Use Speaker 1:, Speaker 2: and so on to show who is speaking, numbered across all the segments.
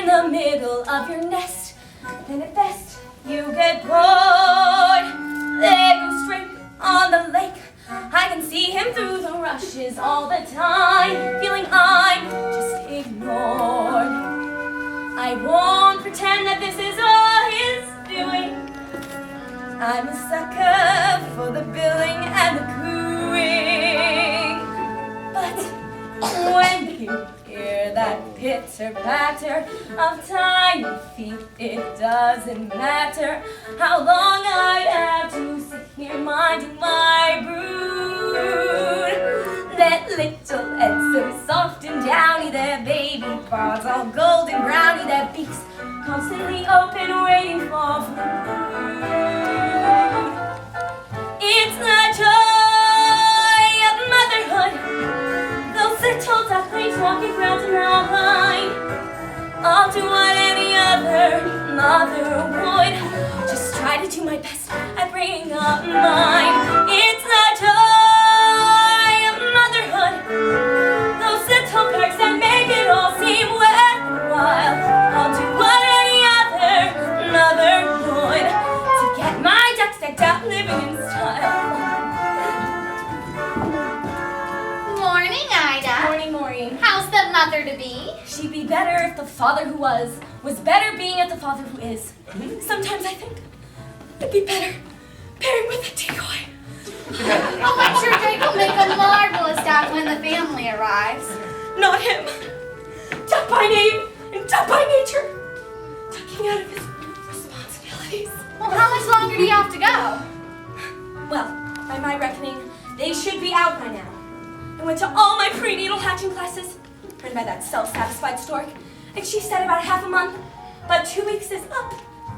Speaker 1: in the middle of your nest. Then at best, you get bored. They go straight on the lake. I can see him through the rushes all the time, feeling I'm just ignored. I won't pretend that this is all his doing. I'm a sucker for the billing and the cooing. But when you hear that pitter-patter of tiny feet, it doesn't matter how long I have to sit here minding my brood. That little head so soft and downy, their baby paws all golden browny, their beaks constantly open waiting for food. It's the joy of motherhood. Those little ducklings walking round and round line. I'll do what any other mother would. Just try to do my best at bringing up mine. It's the joy of motherhood. Those little perks that make it all seem worthwhile. I'll do what any other mother would to get my ducks decked out living in style.
Speaker 2: Morning, Ida.
Speaker 1: Morning, Maureen.
Speaker 2: How's the mother-to-be?
Speaker 1: She'd be better if the father who was better being at the father who is. Sometimes I think it'd be better pairing with a decoy.
Speaker 2: Oh, I'm sure Drake will make a marvelous dad when the family arrives.
Speaker 1: Not him. Duck by name and duck by nature. Ducking out of his responsibilities.
Speaker 2: Well, how much longer do you have to go?
Speaker 1: Well, by my reckoning, they should be out by now. I went to all my prenatal hatching classes, run by that self-satisfied stork, and she said about half a month, but 2 weeks is up.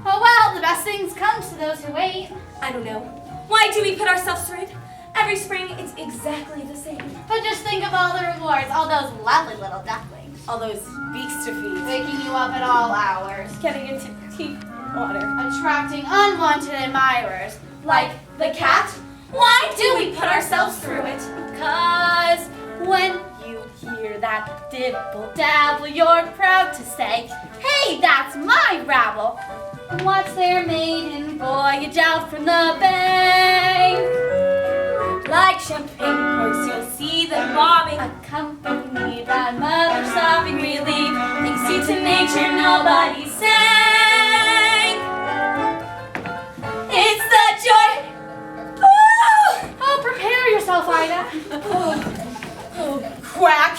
Speaker 2: Oh well, the best things come to those who wait.
Speaker 1: I don't know. Why do we put ourselves through it? Every spring, it's exactly the same.
Speaker 2: But just think of all the rewards, all those lovely little ducklings.
Speaker 1: All those beaks to feed,
Speaker 2: Waking you up at all hours.
Speaker 1: getting into deep water.
Speaker 2: Attracting unwanted admirers.
Speaker 1: Like the cat? Why do we put ourselves through it?
Speaker 2: 'Cause when you hear that dibble-dabble, you're proud to say, hey, that's my rabble. Watch their maiden voyage out from the bay.
Speaker 1: Like champagne corks, you'll see them bobbing,
Speaker 2: Accompanied by mother sobbing relief.
Speaker 1: thanks you to nature, nobody sang. It's the joy.
Speaker 2: Oh, prepare yourself, Ida.
Speaker 1: Oh, quack.